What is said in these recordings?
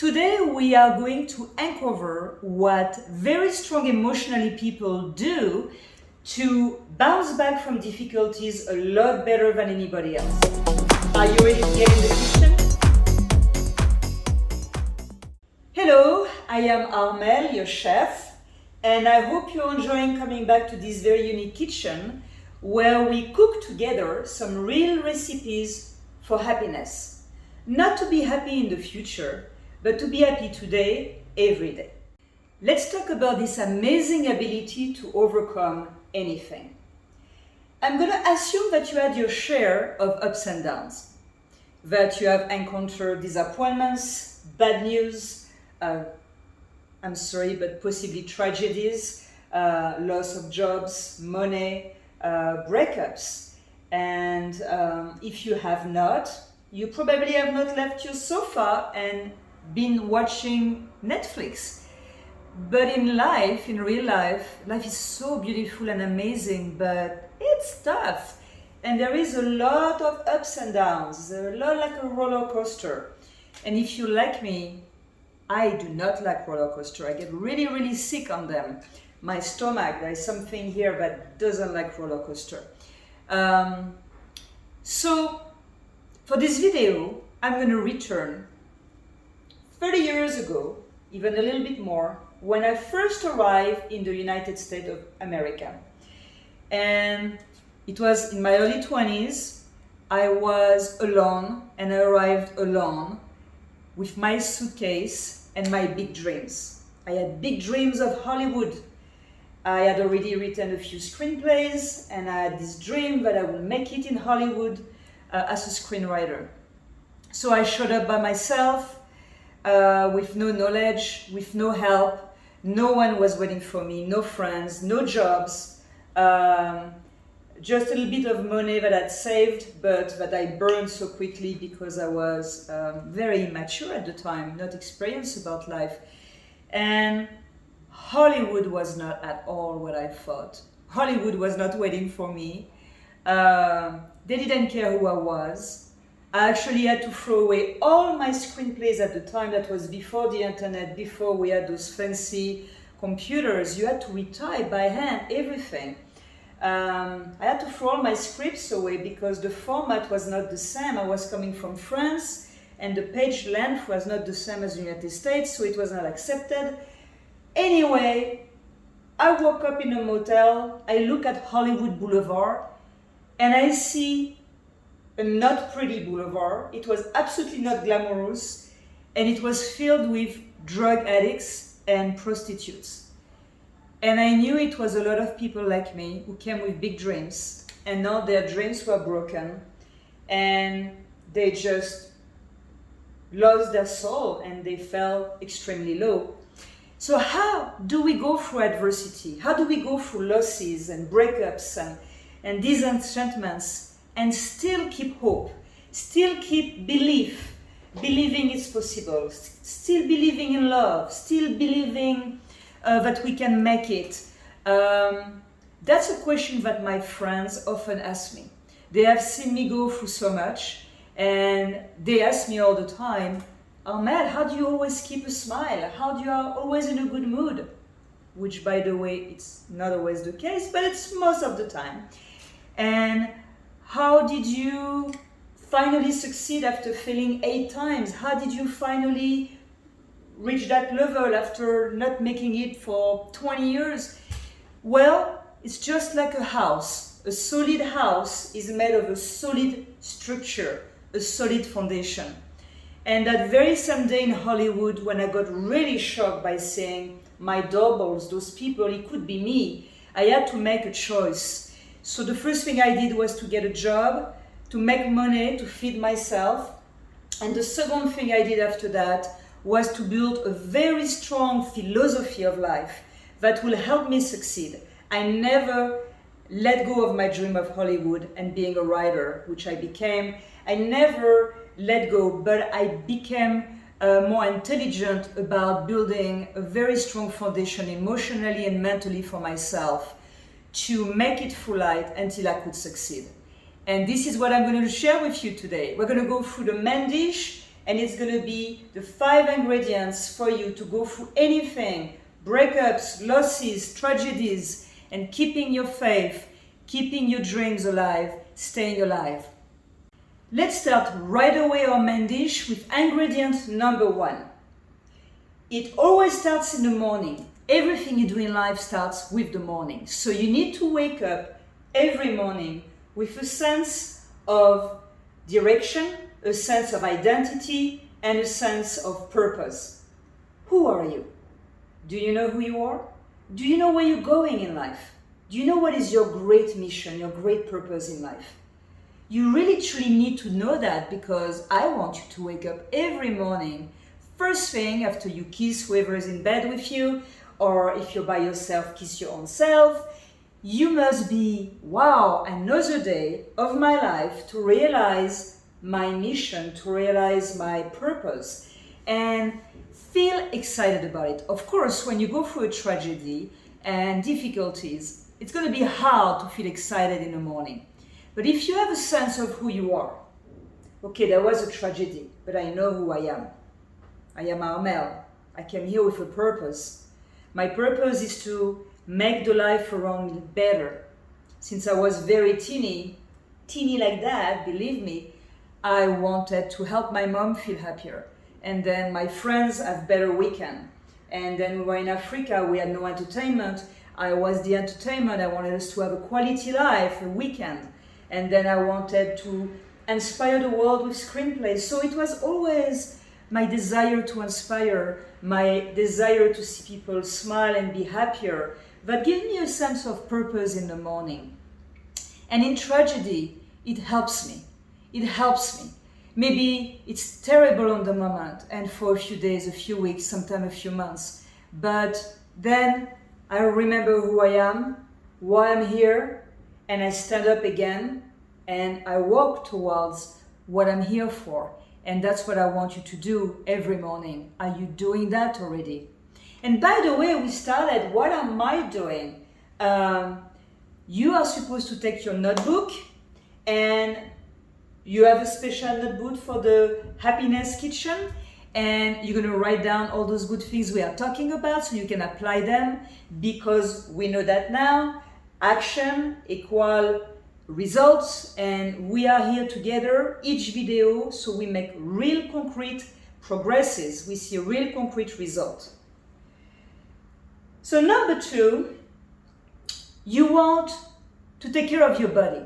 Today we are going to uncover what very strong emotionally people do to bounce back from difficulties a lot better than anybody else. Are you ready to get in the kitchen? Hello, I am Armelle, your chef, and I hope you're enjoying coming back to this very unique kitchen where we cook together some real recipes for happiness. Not to be happy in the future, but to be happy today, every day. Let's talk about this amazing ability to overcome anything. I'm going to assume that you had your share of ups and downs, that you have encountered disappointments, bad news, I'm sorry, but possibly tragedies, loss of jobs, money, breakups. And if you have not, you probably have not left your sofa and been watching Netflix. But in life, in real life, life is so beautiful and amazing, but it's tough. And there is a lot of ups and downs, a lot like a roller coaster. And if you like me, I do not like roller coaster. I get really, really sick on them. My stomach, there is something here that doesn't like roller coaster. So for this video, I'm going to return 30 years ago, even a little bit more, when I first arrived in the United States of America. And it was in my early 20s. I was alone, and I arrived alone with my suitcase and my big dreams. I had big dreams of Hollywood. I had already written a few screenplays, and I had this dream that I would make it in Hollywood as a screenwriter. So I showed up by myself, with no knowledge, with no help. No one was waiting for me, no friends, no jobs, just a little bit of money that I'd saved, but that I burned so quickly because I was very immature at the time, not experienced about life. And Hollywood was not at all what I thought. Hollywood was not waiting for me. They didn't care who I was. I actually had to throw away all my screenplays at the time. That was before the internet, before we had those fancy computers. You had to retype by hand everything. I had to throw all my scripts away because the format was not the same. I was coming from France and the page length was not the same as the United States, so it was not accepted. Anyway, I woke up in a motel, I look at Hollywood Boulevard, and I see a not pretty boulevard. It was absolutely not glamorous, and it was filled with drug addicts and prostitutes. And I knew it was a lot of people like me who came with big dreams, and now their dreams were broken, and they just lost their soul and they fell extremely low. So how do we go through adversity? How do we go through losses and breakups and disenchantments and still keep hope, still keep believing it's possible, still believing in love, still believing that we can make it? That's a question that my friends often ask me. They have seen me go through so much, and they ask me all the time, Armelle, how do you always keep a smile? How do you are always in a good mood? Which, by the way, it's not always the case, but it's most of the time. And how did you finally succeed after failing 8 times? How did you finally reach that level after not making it for 20 years? Well, it's just like a house. A solid house is made of a solid structure, a solid foundation. And that very same day in Hollywood, when I got really shocked by seeing my doubles, those people, it could be me, I had to make a choice. So the first thing I did was to get a job, to make money, to feed myself. And the second thing I did after that was to build a very strong philosophy of life that will help me succeed. I never let go of my dream of Hollywood and being a writer, which I became. I never let go, but I became more intelligent about building a very strong foundation emotionally and mentally for myself to make it through life until I could succeed. And this is what I'm going to share with you today. We're going to go through the main dish And it's going to be the 5 ingredients for you to go through anything, breakups, losses, tragedies, and keeping your faith, keeping your dreams alive, staying alive. Let's start right away our main dish with ingredient number 1. It always starts in the morning. Everything you do in life starts with the morning. So you need to wake up every morning with a sense of direction, a sense of identity, and a sense of purpose. Who are you? Do you know who you are? Do you know where you're going in life? Do you know what is your great mission, your great purpose in life? You really truly need to know that, because I want you to wake up every morning, first thing after you kiss whoever is in bed with you, or if you're by yourself, kiss your own self. You must be, wow, another day of my life to realize my mission, to realize my purpose, and feel excited about it. Of course, when you go through a tragedy and difficulties, it's going to be hard to feel excited in the morning. But if you have a sense of who you are, okay, there was a tragedy, but I know who I am. I am Armelle. I came here with a purpose. My purpose is to make the life around me better. Since I was very teeny like that, believe me, I wanted to help my mom feel happier. And then my friends have better weekend. And then we were in Africa, we had no entertainment. I was the entertainment. I wanted us to have a quality life, a weekend. And then I wanted to inspire the world with screenplays. So it was always my desire to inspire, my desire to see people smile and be happier, that gives me a sense of purpose in the morning. And in tragedy, it helps me. It helps me. Maybe it's terrible on the moment, and for a few days, a few weeks, sometimes a few months. But then I remember who I am, why I'm here, and I stand up again, and I walk towards what I'm here for. And that's what I want you to do every morning. Are you doing that already? And by the way, we started, what am I doing? You are supposed to take your notebook, and you have a special notebook for the happiness kitchen, and you're going to write down all those good things we are talking about so you can apply them, because we know that now action equal results, and we are here together each video so we make real concrete progresses. We see a real concrete result. So number 2, you want to take care of your body.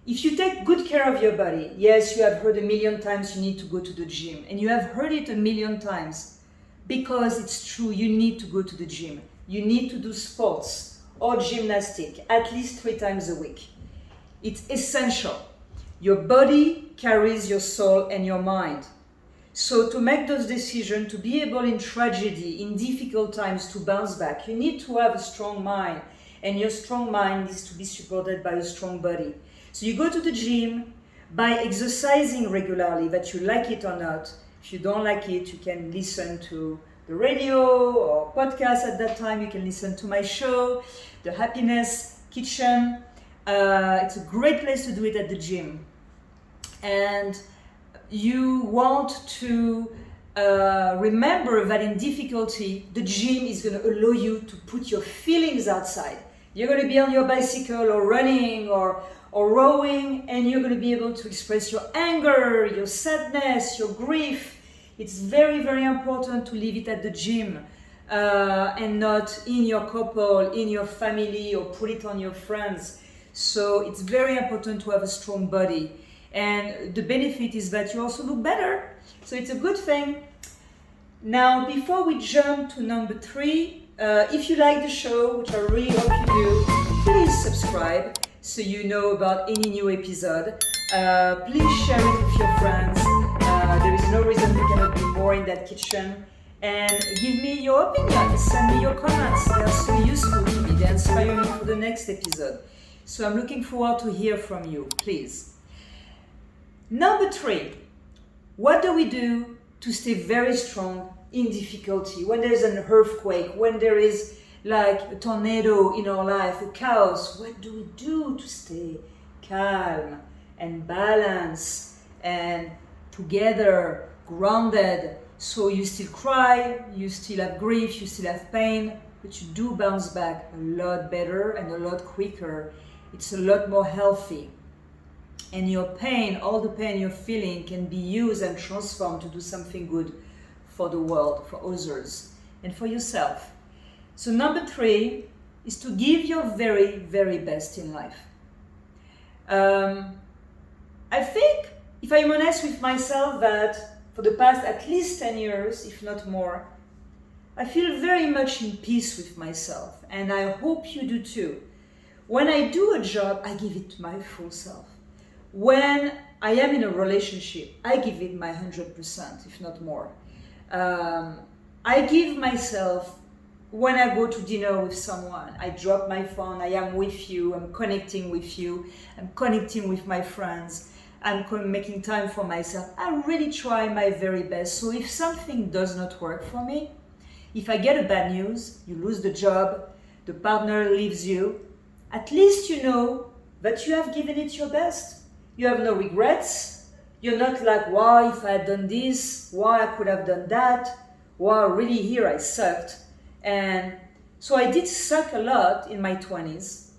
If you take good care of your body, yes, you have heard a million times you need to go to the gym, and you have heard it a million times because it's true. You need to go to the gym. You need to do sports or gymnastic at least 3 times a week. It's essential. Your body carries your soul and your mind. So to make those decisions, to be able in tragedy, in difficult times to bounce back, you need to have a strong mind, and your strong mind needs to be supported by a strong body. So you go to the gym by exercising regularly, that you like it or not. If you don't like it, you can listen to the radio or podcast at that time. You can listen to my show, The Happiness Kitchen. It's a great place to do it at the gym. And you want to remember that in difficulty, the gym is going to allow you to put your feelings outside. You're going to be on your bicycle or running or rowing, and you're going to be able to express your anger, your sadness, your grief. It's very, very important to leave it at the gym and not in your couple, in your family, or put it on your friends. So it's very important to have a strong body. And the benefit is that you also look better. So it's a good thing. Now, before we jump to number 3, if you like the show, which I really hope you do, please subscribe so you know about any new episode. Please share it with your friends. There is no reason we cannot be more in that kitchen. And give me your opinions, send me your comments. They are so useful to me. They inspire me for the next episode. So I'm looking forward to hear from you, please. Number 3, what do we do to stay very strong in difficulty? When there's an earthquake, when there is like a tornado in our life, a chaos, what do we do to stay calm and balanced and together, grounded. So you still cry, you still have grief, you still have pain, but you do bounce back a lot better and a lot quicker. It's a lot more healthy. And your pain, all the pain you're feeling, can be used and transformed to do something good for the world, for others, and for yourself. So number 3 is to give your very, very best in life. I think, if I'm honest with myself, that for the past at least 10 years, if not more, I feel very much in peace with myself, and I hope you do too. When I do a job, I give it my full self. When I am in a relationship, I give it my 100%, if not more. I give myself when I go to dinner with someone. I drop my phone, I am with you, I'm connecting with you, I'm connecting with my friends, I'm making time for myself. I really try my very best. So if something does not work for me, if I get a bad news, you lose the job, the partner leaves you, at least you know that you have given it your best. You have no regrets. You're not like, wow, if I had done this, why I could have done that, wow, really here I sucked. And so I did suck a lot in my 20s,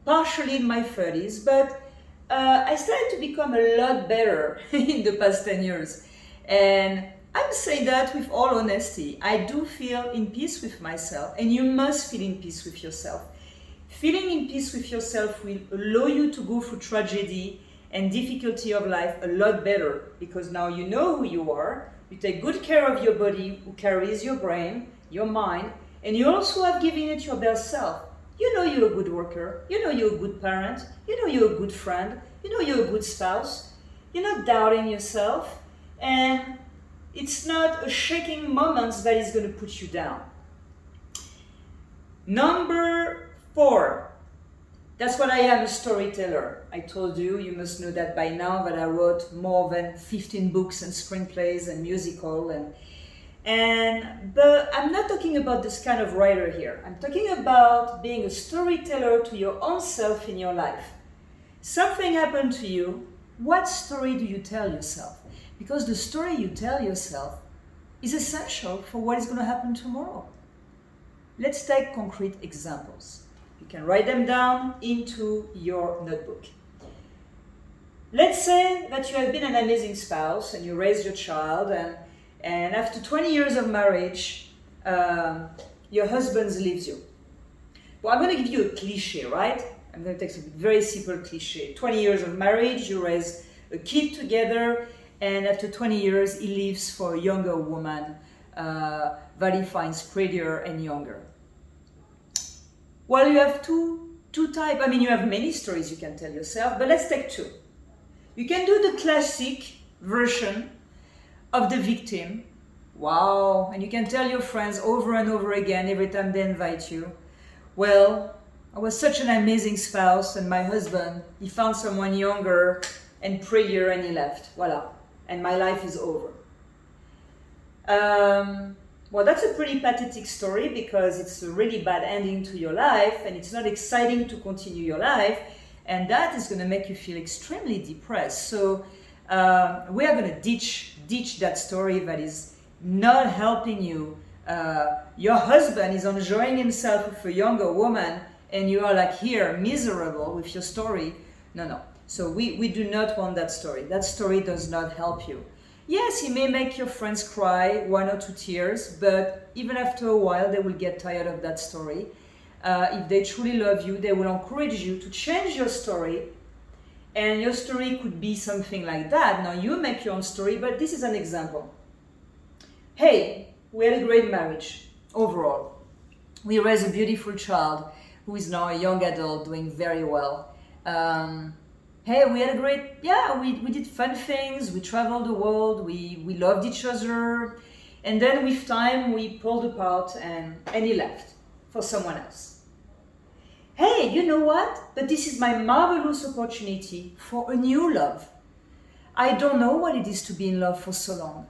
partially in my 30s, but I started to become a lot better in the past 10 years. And I'm saying that with all honesty. I do feel in peace with myself, and you must feel in peace with yourself. Feeling in peace with yourself will allow you to go through tragedy and difficulty of life a lot better, because now you know who you are, you take good care of your body, who carries your brain, your mind, and you also have given it your best self. You know you're a good worker, you know you're a good parent, you know you're a good friend, you know you're a good spouse, you're not doubting yourself, and it's not a shaking moment that is going to put you down. Number 4. That's what I am, a storyteller. I told you, you must know that by now, that I wrote more than 15 books and screenplays and musical. But I'm not talking about this kind of writer here. I'm talking about being a storyteller to your own self in your life. Something happened to you. What story do you tell yourself? Because the story you tell yourself is essential for what is going to happen tomorrow. Let's take concrete examples. You can write them down into your notebook. Let's say that you have been an amazing spouse and you raised your child, and after 20 years of marriage, your husband leaves you. Well, I'm going to give you a cliche, right? I'm going to take some very simple cliche. 20 years of marriage, you raise a kid together, and after 20 years, he leaves for a younger woman that he finds prettier and younger. Well, you have two types. I mean, you have many stories you can tell yourself, but let's take 2. You can do the classic version of the victim. Wow. And you can tell your friends over and over again every time they invite you. Well, I was such an amazing spouse, and my husband, he found someone younger and prettier and he left. Voila. And my life is over. Well, that's a pretty pathetic story, because it's a really bad ending to your life, and it's not exciting to continue your life, and that is going to make you feel extremely depressed. So we are going to ditch that story that is not helping you. Your husband is enjoying himself with a younger woman, and you are like here, miserable with your story. No. So we do not want that story. That story does not help you. Yes, he may make your friends cry 1 or 2 tears, but even after a while, they will get tired of that story. If they truly love you, they will encourage you to change your story, and your story could be something like that. Now, you make your own story, but this is an example. Hey, we had a great marriage overall. We raised a beautiful child who is now a young adult doing very well. Hey, we had a great, we did fun things, we traveled the world, we loved each other, and then with time we pulled apart and he left for someone else. Hey, you know what? But this is my marvelous opportunity for a new love. I don't know what it is to be in love for so long,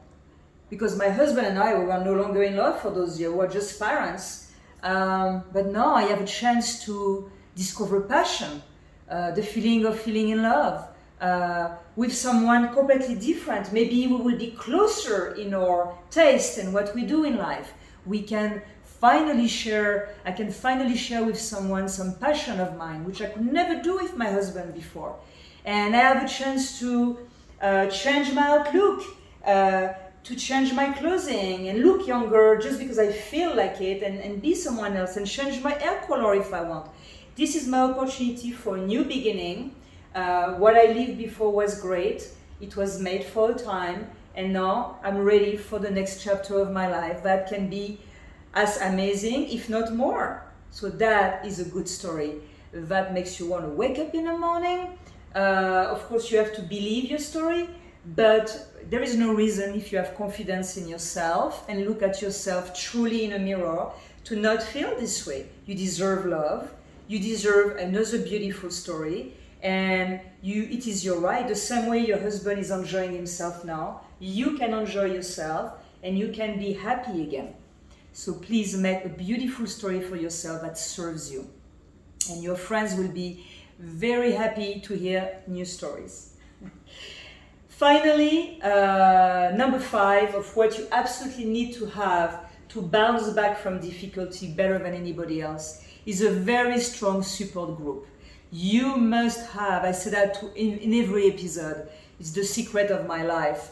because my husband and I, we were no longer in love for those years, we were just parents. But now I have a chance to discover passion. The feeling of feeling in love, with someone completely different. Maybe we will be closer in our taste and what we do in life. We can finally share, I can finally share with someone some passion of mine, which I could never do with my husband before. And I have a chance to change my outlook, to change my clothing and look younger just because I feel like it, and be someone else, and change my hair color if I want. This is my opportunity for a new beginning. What I lived before was great. It was made for a time, and now I'm ready for the next chapter of my life that can be as amazing, if not more. So that is a good story. That makes you want to wake up in the morning. Of course, you have to believe your story, but there is no reason, if you have confidence in yourself and look at yourself truly in a mirror, to not feel this way. You deserve love. You deserve another beautiful story. And it is your right. The same way your husband is enjoying himself now, you can enjoy yourself and you can be happy again. So please make a beautiful story for yourself that serves you. And your friends will be very happy to hear new stories. Finally, number 5 of what you absolutely need to have to bounce back from difficulty better than anybody else is a very strong support group. You must have, I say that in every episode, it's the secret of my life.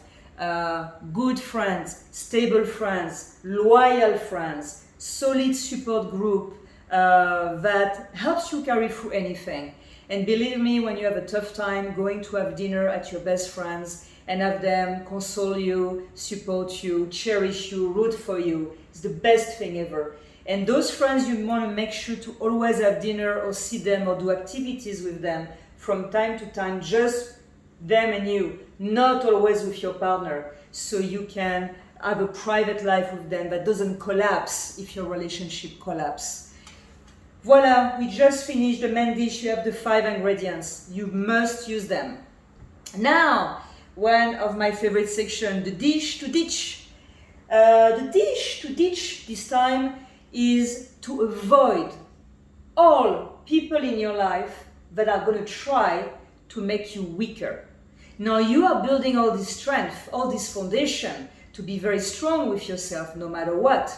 Good friends, stable friends, loyal friends, solid support group that helps you carry through anything. And believe me, when you have a tough time, going to have dinner at your best friends and have them console you, support you, cherish you, root for you, is the best thing ever. And those friends, you want to make sure to always have dinner or see them or do activities with them from time to time, just them and you, not always with your partner, so you can have a private life with them that doesn't collapse if your relationship collapses. Voila, we just finished the main dish. You have the 5 ingredients. You must use them. Now, one of my favorite sections, the dish to ditch. The dish to ditch this time is to avoid all people in your life that are going to try to make you weaker. Now you are building all this strength, all this foundation to be very strong with yourself no matter what.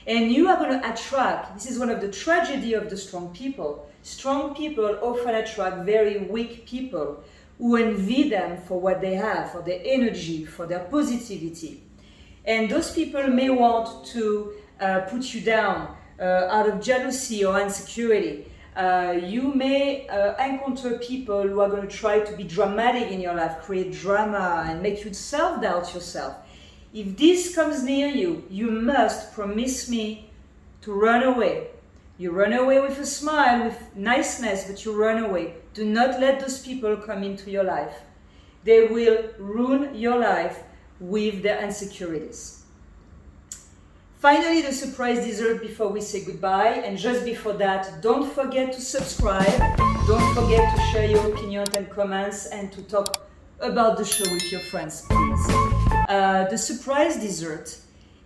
And you are going to attract, this is one of the tragedy of the strong people. Strong people often attract very weak people who envy them for what they have, for their energy, for their positivity. And those people may want to put you down out of jealousy or insecurity. You may encounter people who are going to try to be dramatic in your life, create drama and make you self-doubt yourself. If this comes near you, you must promise me to run away. You run away with a smile, with niceness, but you run away. Do not let those people come into your life. They will ruin your life with their insecurities. Finally, the surprise dessert before we say goodbye. And just before that, don't forget to subscribe. Don't forget to share your opinions and comments and to talk about the show with your friends, please. The surprise dessert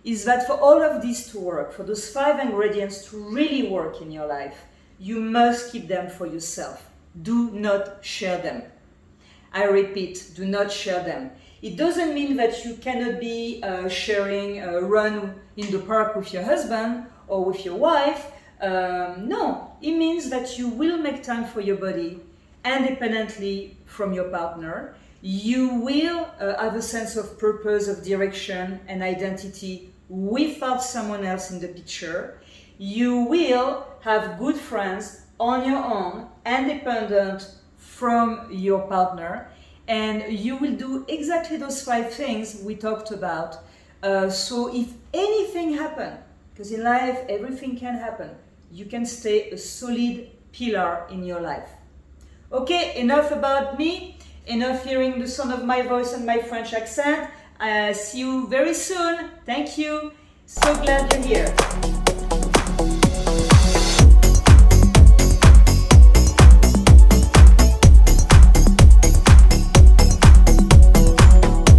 is that for all of this to work, for those 5 ingredients to really work in your life, you must keep them for yourself. Do not share them. I repeat, do not share them. It doesn't mean that you cannot be sharing a run in the park with your husband or with your wife. No, it means that you will make time for your body independently from your partner. You will have a sense of purpose, of direction and identity without someone else in the picture. You will have good friends on your own, independent from your partner, and you will do exactly those 5 things we talked about. So if anything happens, because in life everything can happen, you can stay a solid pillar in your life. Okay, enough about me. Enough hearing the sound of my voice and my French accent. See you very soon. Thank you. So glad you're here.